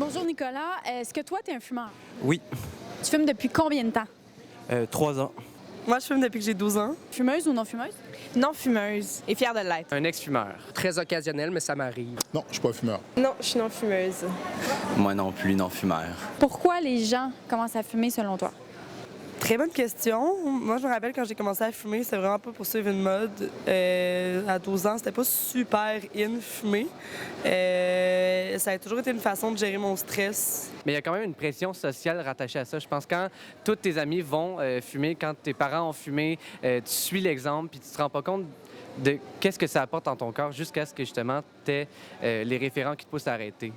Bonjour Nicolas, est-ce que toi tu es un fumeur? Oui, Tu fumes depuis combien de temps? 3 ans. Moi, je fume depuis que j'ai 12 ans. Fumeuse ou non fumeuse? Non fumeuse et fière de l'être. Un ex-fumeur. Très occasionnel, mais ça m'arrive. Non, je suis pas fumeur. Non, je suis non fumeuse. Moi non plus, non fumeur. Pourquoi les gens commencent à fumer selon toi? Très bonne question. Moi, je me rappelle quand j'ai commencé à fumer, c'était vraiment pas pour suivre une mode. À 12 ans, c'était pas super in fumer. Ça a toujours été une façon de gérer mon stress. Mais il y a quand même une pression sociale rattachée à ça. Je pense que quand tous tes amis vont fumer, quand tes parents ont fumé, tu suis l'exemple puis tu te rends pas compte de qu'est-ce que ça apporte dans ton corps jusqu'à ce que justement tu aies les référents qui te poussent à arrêter.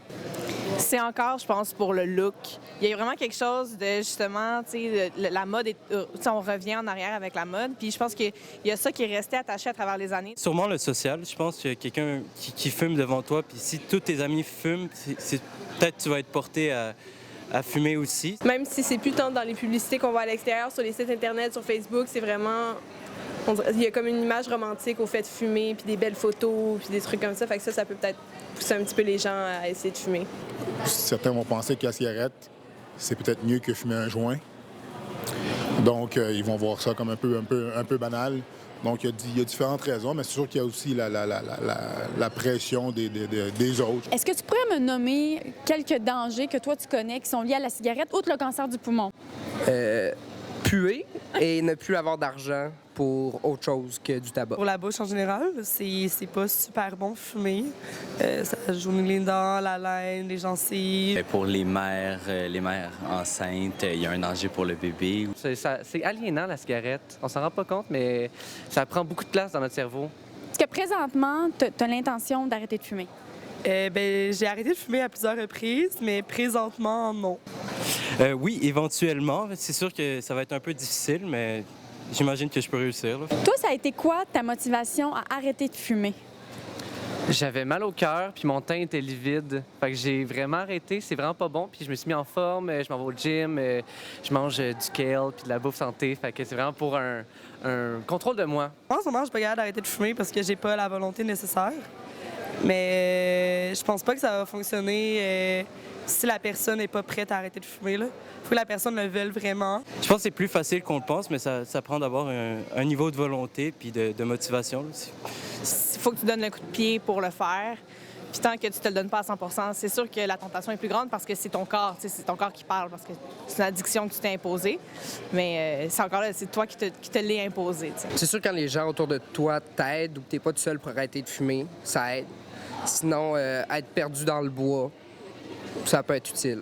C'est encore, je pense, pour le look. Il y a vraiment quelque chose de, justement, tu sais, la mode, on revient en arrière avec la mode. Puis je pense qu'il y a ça qui est resté attaché à travers les années. Sûrement le social. Je pense qu'il y a quelqu'un qui fume devant toi, puis si tous tes amis fument, peut-être tu vas être porté à fumer aussi. Même si c'est plus tant dans les publicités qu'on voit à l'extérieur, sur les sites internet, sur Facebook, c'est vraiment... Il y a comme une image romantique au fait de fumer, puis des belles photos, puis des trucs comme ça. Fait que ça peut peut-être pousser un petit peu les gens à essayer de fumer. Certains vont penser que la cigarette, c'est peut-être mieux que fumer un joint. Donc, ils vont voir ça comme un peu banal. Donc, il y a différentes raisons, mais c'est sûr qu'il y a aussi la pression des autres. Est-ce que tu pourrais me nommer quelques dangers que toi tu connais qui sont liés à la cigarette, outre le cancer du poumon? Puer et ne plus avoir d'argent pour autre chose que du tabac. Pour la bouche en général, c'est pas super bon fumer. Ça jaunit les dents, la laine, les gencives. Pour les mères enceintes, il y a un danger pour le bébé. C'est aliénant la cigarette. On s'en rend pas compte, mais ça prend beaucoup de place dans notre cerveau. Est-ce que présentement tu as l'intention d'arrêter de fumer? J'ai arrêté de fumer à plusieurs reprises, mais présentement, non. Oui, éventuellement. C'est sûr que ça va être un peu difficile, mais j'imagine que je peux réussir. Là. Toi, ça a été quoi ta motivation à arrêter de fumer? J'avais mal au cœur, puis mon teint était livide. Fait que j'ai vraiment arrêté. C'est vraiment pas bon. Puis je me suis mis en forme, je m'en vais au gym, je mange du kale, puis de la bouffe santé. Fait que c'est vraiment pour un contrôle de moi. En ce moment, je suis pas capable d'arrêter de fumer parce que j'ai pas la volonté nécessaire. Mais je pense pas que ça va fonctionner si la personne n'est pas prête à arrêter de fumer. Il faut que la personne le veuille vraiment. Je pense que c'est plus facile qu'on le pense, mais ça prend d'abord un niveau de volonté puis de motivation là, aussi. Il faut que tu donnes le coup de pied pour le faire. Puis tant que tu te le donnes pas à 100%, c'est sûr que la tentation est plus grande parce que c'est ton corps, c'est ton corps qui parle, parce que c'est une addiction que tu t'es imposée. Mais c'est encore là, c'est toi qui te l'es imposé. C'est sûr quand les gens autour de toi t'aident ou que t'es pas tout seul pour arrêter de fumer, ça aide. Sinon, être perdu dans le bois, ça peut être utile.